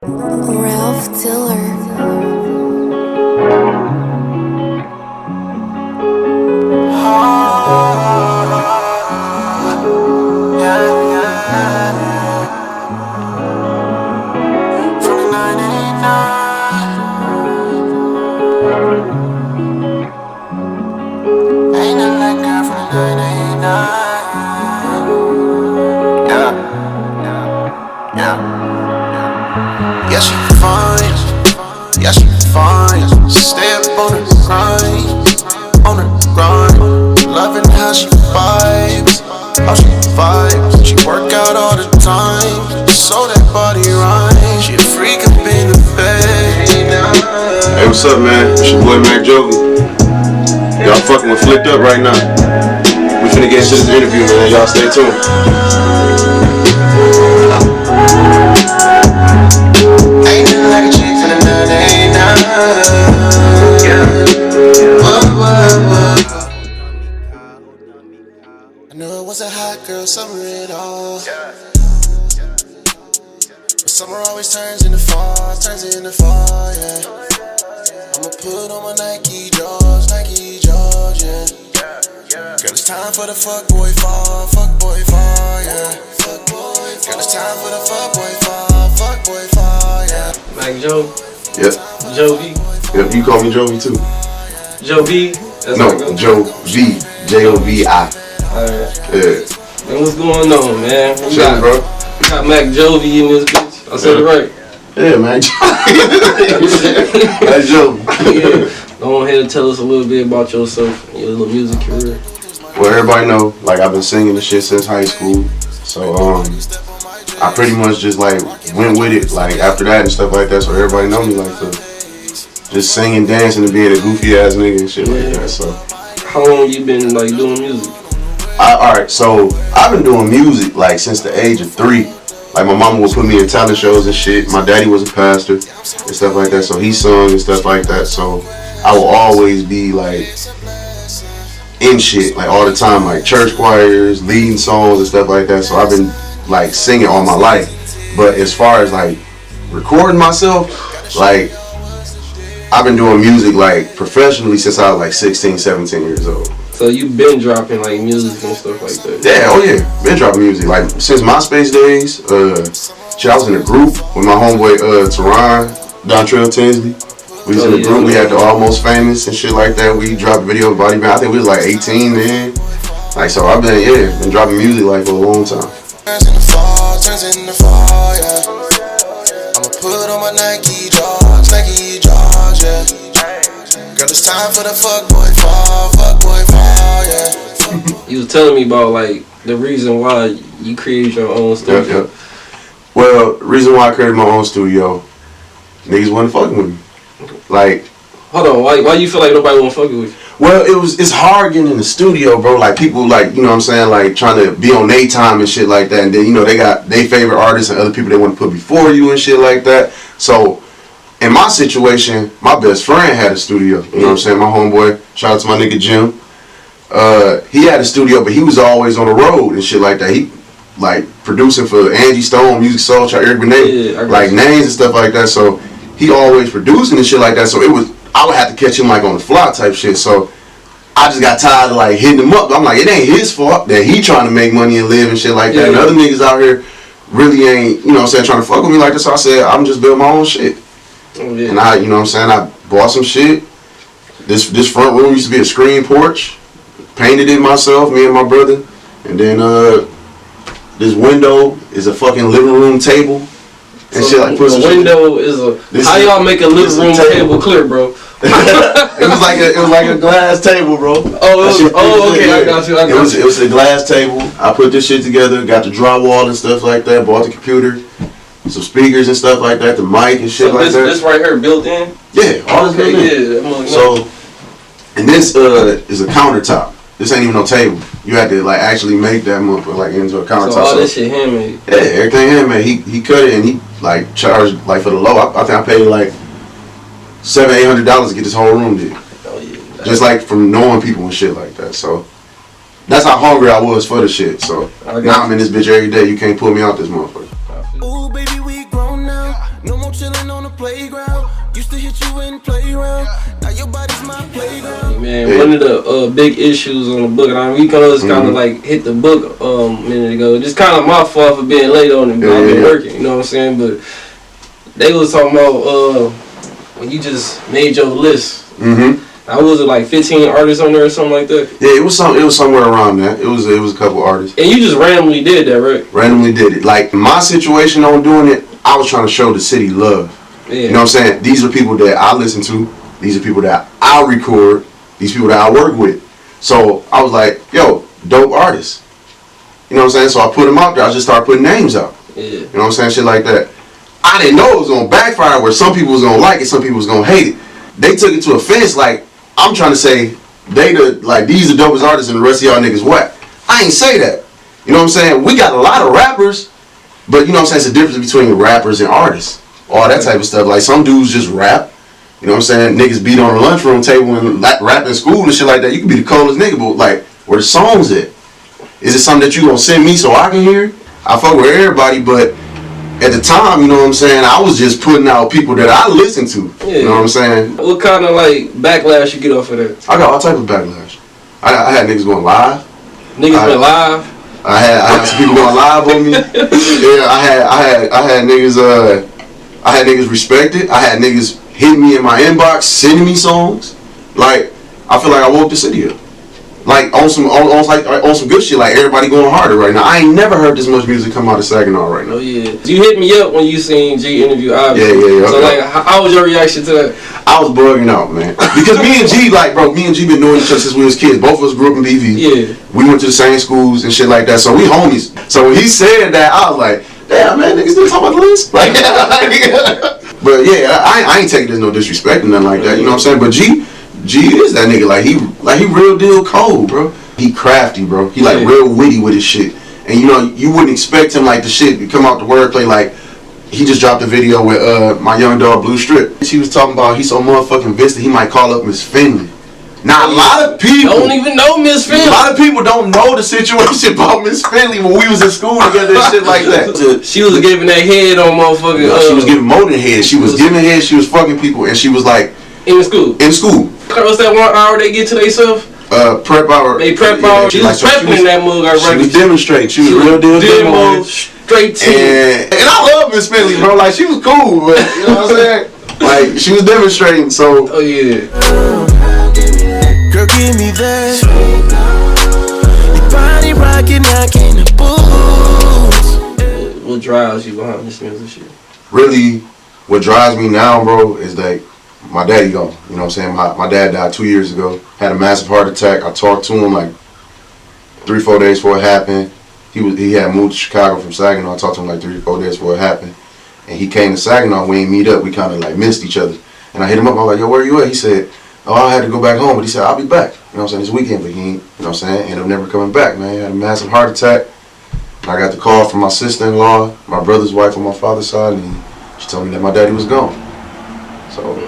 Ralph Diller. Yeah, she fine, yeah, she fine. Stay up on the grind, loving how she vibes, She work out all the time, so that body right. She a freak up in the bed. Hey, what's up, man? It's your boy MacJovi. Y'all fucking with Flicked Up right now. We finna get into this interview, man. Y'all stay tuned. Ain't nothing like a chick from the 99. Yeah. Whoa. I knew it was a hot girl summer at all. But summer always turns into fall, yeah. I'ma put on my Nike Jordans, yeah. Girl, it's time for the fuckboy fall, yeah. Girl, it's time for the fuckboy fall, yeah. MacJovi. Yep. Jovi. Yep, you call me Jovi too. Jovi. No, Jovi. Jovi. Alright. Yeah. Man, what's going on, man? We Chillin', bro. got MacJovi in this bitch. I said it right. Yeah, man. MacJovi. Yeah. Go ahead and tell us a little bit about yourself and your little music career. Well, everybody know, like, I've been singing this shit since high school. So, I pretty much just, like, went with it, like, after that and stuff like that. So everybody know me, like, for just singing, dancing, and being a goofy-ass nigga and shit like that, so. How long you been, like, doing music? Alright, so I've been doing music, like, since the age of 3. Like, my mama would put me in talent shows and shit. My daddy was a pastor and stuff like that, so he sung and stuff like that. So I will always be, like, in shit, like, all the time, like, church choirs, leading songs and stuff like that. So I've been, like, singing all my life. But as far as, like, recording myself, like, I've been doing music, like, professionally since I was, like, 16, 17 years old. So you been dropping, like, music and stuff like that? Yeah, oh yeah, been dropping music. Like, since MySpace days, shit, I was in a group with my homeboy, Teron, Dontrell Tinsley. We was in a group, we had the Almost Famous and shit like that. We dropped a video of Body Band. I think we was like 18 then. Like, so I've been dropping music, like, for a long time. Turns in the fall, yeah. I'ma put on my Nike Jordans, yeah. Girl, it's time for the fuckboy fall, yeah. You was telling me about, like, the reason why you created your own studio. Yep. Well, the reason why I created my own studio, niggas wasn't fucking with me. Like, hold on, why you feel like nobody wanna fuck with you? well, it's hard getting in the studio, bro. Like, people, like, you know what I'm saying, like, trying to be on their time and shit like that. And then, you know, they got their favorite artists and other people they want to put before you and shit like that. So, in my situation, my best friend had a studio. You know what I'm saying? My homeboy, shout out to my nigga Jim. He had a studio, but he was always on the road and shit like that. He, like, producing for Angie Stone, Music Soul, Eric Benet, like, names and stuff like that. So, he always producing and shit like that. So, I would have to catch him, like, on the fly type shit. So I just got tired of, like, hitting him up. I'm like, it ain't his fault that he trying to make money and live and shit like that. And other niggas out here really ain't, you know what I'm saying, trying to fuck with me like this. So I said, I'm just building my own shit. And I, you know what I'm saying, I bought some shit. This front room used to be a screen porch. Painted it myself, me and my brother. And then this window is a fucking living room table. And so shit, like, the window is how y'all make a living room table clear, bro? It was like a glass table, bro. Okay, I got you. It was a glass table. I put this shit together, got the drywall and stuff like that, bought the computer, some speakers and stuff like that, the mic and shit like that. This right here built in? Yeah, all this built in. Yeah. So, and this is a countertop. This ain't even no table. You had to, like, actually make that motherfucker, like, into a countertop. So all this shit handmade? Yeah, everything handmade. He cut it and he, like, charged, like, for the low. I think I paid like $700-800 to get this whole room did. Oh yeah. Just, like, from knowing people and shit like that. So that's how hungry I was for the shit. So now I'm in this bitch every day. You can't pull me out this motherfucker. Ooh, baby, we grown now. No more the playground. Used to hit you in playground. Now your body's my playground. Man, one of the big issues on the book, and I mean, we kind of like hit the book a minute ago. Just kind of my fault for being late on it. I've been working, you know what I'm saying? But they was talking about when you just made your list. I was it like 15 artists on there or something like that? Yeah, it was somewhere around that. It was a couple artists. And you just randomly did that, right? Randomly did it. Like my situation on doing it, I was trying to show the city love. Yeah. You know what I'm saying? These are people that I listen to. These are people that I record. These people that I work with. So I was like, yo, dope artists. You know what I'm saying? So I put them out there. I just started putting names out. Yeah. You know what I'm saying? Shit like that. I didn't know it was gonna backfire where some people was gonna like it, some people was gonna hate it. They took it to offense like I'm trying to say these are dopest artists and the rest of y'all niggas whack. I ain't say that. You know what I'm saying? We got a lot of rappers, but you know what I'm saying? It's the difference between rappers and artists. All that type of stuff. Like some dudes just rap. You know what I'm saying? Niggas beat on the lunchroom table and rap in school and shit like that. You can be the coldest nigga, but like, where the songs at? Is it something that you gonna send me so I can hear? I fuck with everybody, but at the time, you know what I'm saying, I was just putting out people that I listen to. Yeah. You know what I'm saying? What kind of like backlash you get off of that? I got all type of backlash. I had niggas going live. Niggas went live? I had some people going live on me. Yeah, I had niggas I had niggas respect it. I had niggas hit me in my inbox, sending me songs. Like, I feel like I woke the city up. Like on some good shit, like everybody going harder right now. I ain't never heard this much music come out of Saginaw right now. Oh yeah. You hit me up when you seen G interview, obviously. Yeah. So like, how was your reaction to that? I was bugging out, man. Because me and G been knowing each other since we was kids. Both of us grew up in BV. Yeah. We went to the same schools and shit like that, so we homies. So when he said that, I was like, damn man, niggas still talking about the list? Like, but yeah, I ain't taking this no disrespect or nothing like that, you know what I'm saying? But G is that nigga, like he real deal cold, bro. He crafty, bro. He like real witty with his shit. And you know, you wouldn't expect him like the shit to come out the wordplay. Like, he just dropped a video with my young dog Blue Strip. She was talking about he's so motherfucking vista he might call up Miss Finley. Now a lot of people don't even know Miss Finley. A lot of people don't know the situation about Miss Finley when we was in school together and shit like that. She was giving that head on motherfucking. She was giving more than head. She was giving head. She was fucking people, and she was like in school. What's that 1 hour they get to themselves? Prep hour. They prep hour. She was prepping in that mug already. She was demonstrating. She was real deal demo. Straight to and I love Miss Finley, bro. Like, she was cool, but you know what I'm saying? Like, she was demonstrating, so. Oh yeah. Girl, give me that. Your body rocking, knocking the boots. What drives you behind this music shit? Really, what drives me now, bro, is that my daddy gone. You know what I'm saying? My dad died 2 years ago. Had a massive heart attack. I talked to him like 3-4 days before it happened. He had moved to Chicago from Saginaw. I talked to him like 3-4 days before it happened. And he came to Saginaw. We ain't meet up. We kind of like missed each other. And I hit him up. I was like, yo, where you at? He said, oh, I had to go back home. But he said, I'll be back. You know what I'm saying? This weekend. But he ain't, you know what I'm saying? Ended up never coming back, man. He had a massive heart attack. And I got the call from my sister-in-law, my brother's wife on my father's side. And she told me that my daddy was gone. So,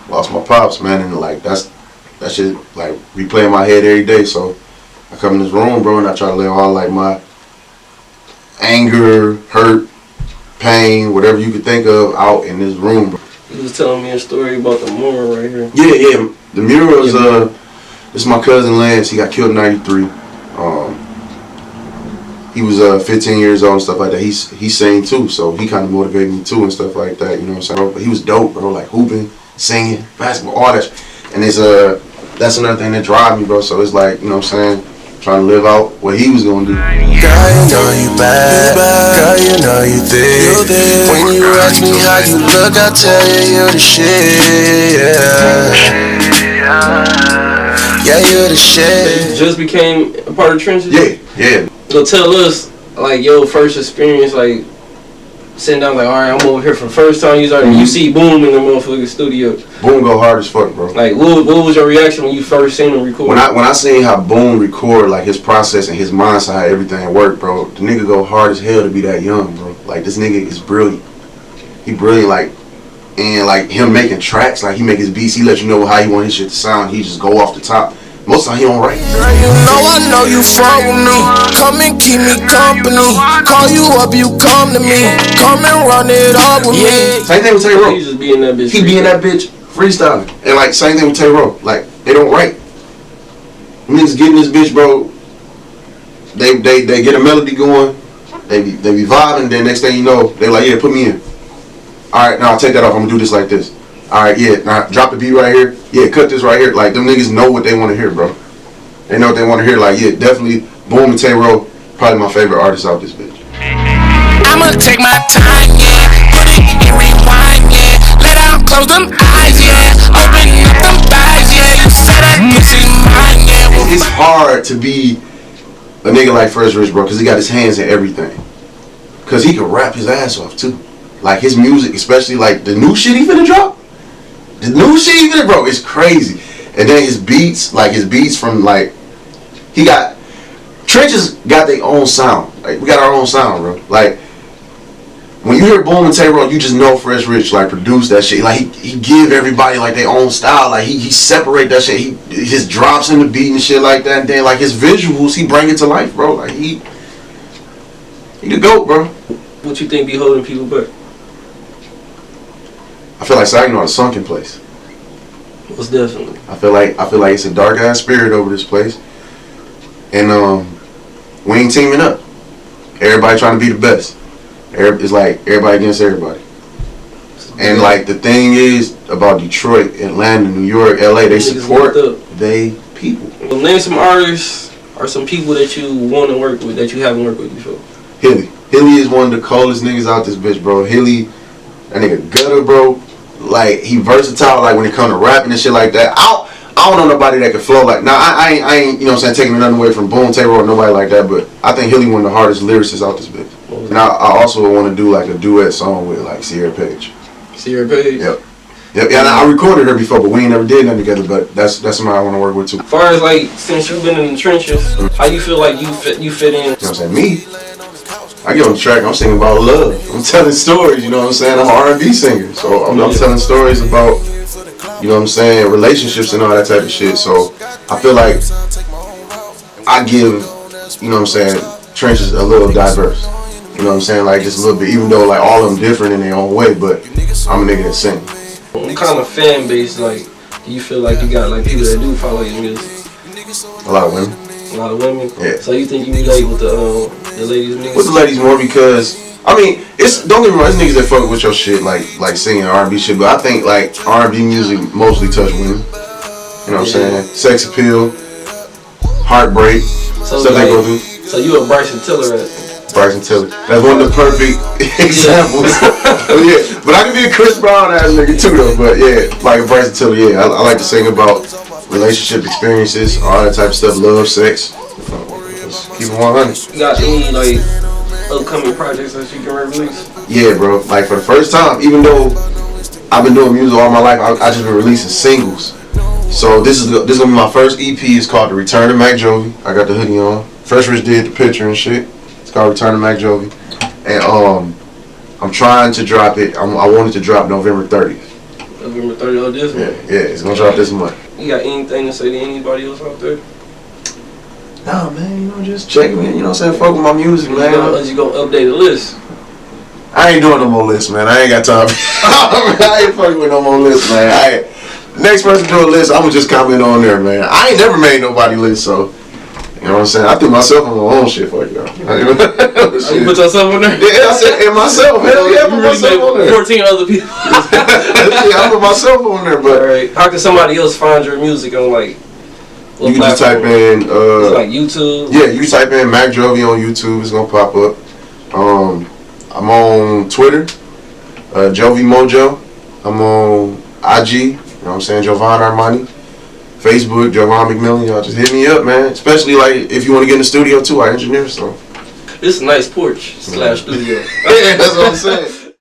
lost my pops, man. And like, that shit like replay in my head every day. So I come in this room, bro, and I try to lay all like my anger, hurt, pain, whatever you could think of out in this room, bro. You was telling me a story about the mural right here. Yeah. The mural is this is my cousin Lance. He got killed in '93. He was 15 years old and stuff like that. He sang too, so he kind of motivated me too and stuff like that. You know what I'm saying? But he was dope, bro. Like hooping, singing, basketball, all that. And it's that's another thing that drives me, bro. So it's like, you know what I'm saying, trying to live out what he was gonna do. Girl, you know you bad. Girl, you know you thick. When you ask me how you look, I tell you the shit. Yeah, you the shit. You just became a part of the trenches? Yeah. So tell us, like, your first experience, like, sitting down, like, all right, I'm over here for the first time. You see Boom in the motherfucking studio. Boom go hard as fuck, bro. Like, what was your reaction when you first seen him record? When I seen how Boom record, like, his process and his mindset, how everything worked, bro, the nigga go hard as hell to be that young, bro. Like, this nigga is brilliant. He brilliant, like, and, like, him making tracks, like, he make his beats, he let you know how he want his shit to sound. He just go off the top. most of the time he don't write. Girl, you know I know you fuck with me. Come and keep me company. Call you up, you come to me. Come and run it up with me. Same thing with Tay-Ro. He just be in that bitch. He be in that bitch freestyling. And like same thing with Tay-Ro. Like they don't write. Niggas getting this bitch, bro. They get a melody going. They be vibing. Then next thing you know, they like, yeah, put me in. All right, now I'll take that off. I'm gonna do this like this. All right, yeah, now drop the beat right here. Yeah, cut this right here. Like them niggas know what they want to hear, bro. They know what they want to hear. Like, yeah, definitely Boom and Tay-Ro, probably my favorite artist out this bitch. I'ma take my time, yeah. Put it in rewind, yeah. Let out, close them eyes, yeah. Open up them thighs, yeah. You said that pussy mine, yeah. It's hard to be a nigga like Fresh Rich, bro, because he got his hands in everything. Because he can rap his ass off, too. Like, his music, especially, like, the new shit he finna drop. The new shit he finna, bro, it's crazy. And then his beats, like, his beats from, like, he got, Trenches got their own sound. Like, we got our own sound, bro. Like, when you hear Boom and Tay-Ro, you just know Fresh Rich, like, produced that shit. Like, he give everybody, like, their own style. Like, he separate that shit. His drops in the beat and shit like that. And then, like, his visuals, he bring it to life, bro. Like, he the GOAT, bro. What you think be holding people back? I feel like Saginaw is a sunken place. Most definitely. I feel like it's a dark ass spirit over this place. And we ain't teaming up. Everybody trying to be the best. It's like everybody against everybody. And like the thing is about Detroit, Atlanta, New York, LA, they support they people. Well, name some artists or some people that you want to work with that you haven't worked with before. Hilly is one of the coldest niggas out this bitch, bro. Hilly, that nigga gutter, bro. Like, he versatile, like, when it come to rapping and shit like that. I don't know nobody that can flow like... Now, I ain't, you know what I'm saying, taking nothing away from Boom, Tay-Ro, or nobody like that, but I think Hilly one of the hardest lyricists out this bitch. And I also want to do, like, a duet song with, like, Sierra Page. Sierra Page? Yep. Yeah, and I recorded her before, but we ain't never did nothing together, but that's somebody I want to work with, too. As far as, like, since you've been in the trenches, how you feel like you fit in? You know what I'm saying? Me? I get on the track, I'm singing about love. I'm telling stories, you know what I'm saying? I'm an R&B singer, so I'm telling stories about, you know what I'm saying, relationships and all that type of shit. So I feel like I give, you know what I'm saying, Trenches a little diverse. You know what I'm saying? Like, just a little bit, even though, like, all of them different in their own way, but I'm a nigga that sing. What kind of fan base, like, do you feel like you got, like, people that do follow your music? A lot of women. A lot of women? Yeah. So you think you relate with the ladies music? With the ladies more because, I mean, it's, don't get me wrong, it's niggas that fuck with your shit, like singing R&B shit, but I think, like, R&B music mostly touch women. You know what I'm saying? Sex appeal, heartbreak, so stuff like, they go through. So you a Bryson Tiller at? Bryson Tiller. That's one of the perfect examples. Yeah, but I can be a Chris Brown ass nigga too though. But yeah, like a Bryson Tiller. Yeah, I like to sing about relationship experiences, all that type of stuff, love, sex. Let's keep it 100. You got any like upcoming projects that you can release? Yeah, bro. Like for the first time, even though I've been doing music all my life, I just been releasing singles. So this is gonna be my first EP. It's called The Return to MacJovi. I got the hoodie on. Fresh Rich did the picture and shit. It's called Return to MacJovi. And I'm trying to drop it. I want it to drop November 30th. November 30th of this month? Yeah, it's gonna drop this month. You got anything to say to anybody else out there? Nah, man, you know, just check me in, you know what I'm saying? Fuck with my music, man. You gonna update the list? I ain't doing no more lists, man. I ain't got time. I ain't fucking with no more lists, man. Next person do a list, I'ma just comment on there, man. I ain't never made nobody list, so you know what I'm saying? I threw myself on my own shit, fuck y'all. You put yourself on there? Yeah, I said, and myself, hell yeah, I put myself on there. 14 other people. Yeah, I put myself on there, but alright. How can somebody else find your music on like you can just type in it's like YouTube? Yeah, you type in MacJovi on YouTube, it's gonna pop up. I'm on Twitter, Jovi Mojo. I'm on IG, you know what I'm saying, Jovan Armani. Facebook, Jovan McMillan. Y'all just hit me up, man. Especially like if you want to get in the studio too, I engineer, so. This is a nice porch / studio. Yeah, that's what I'm saying.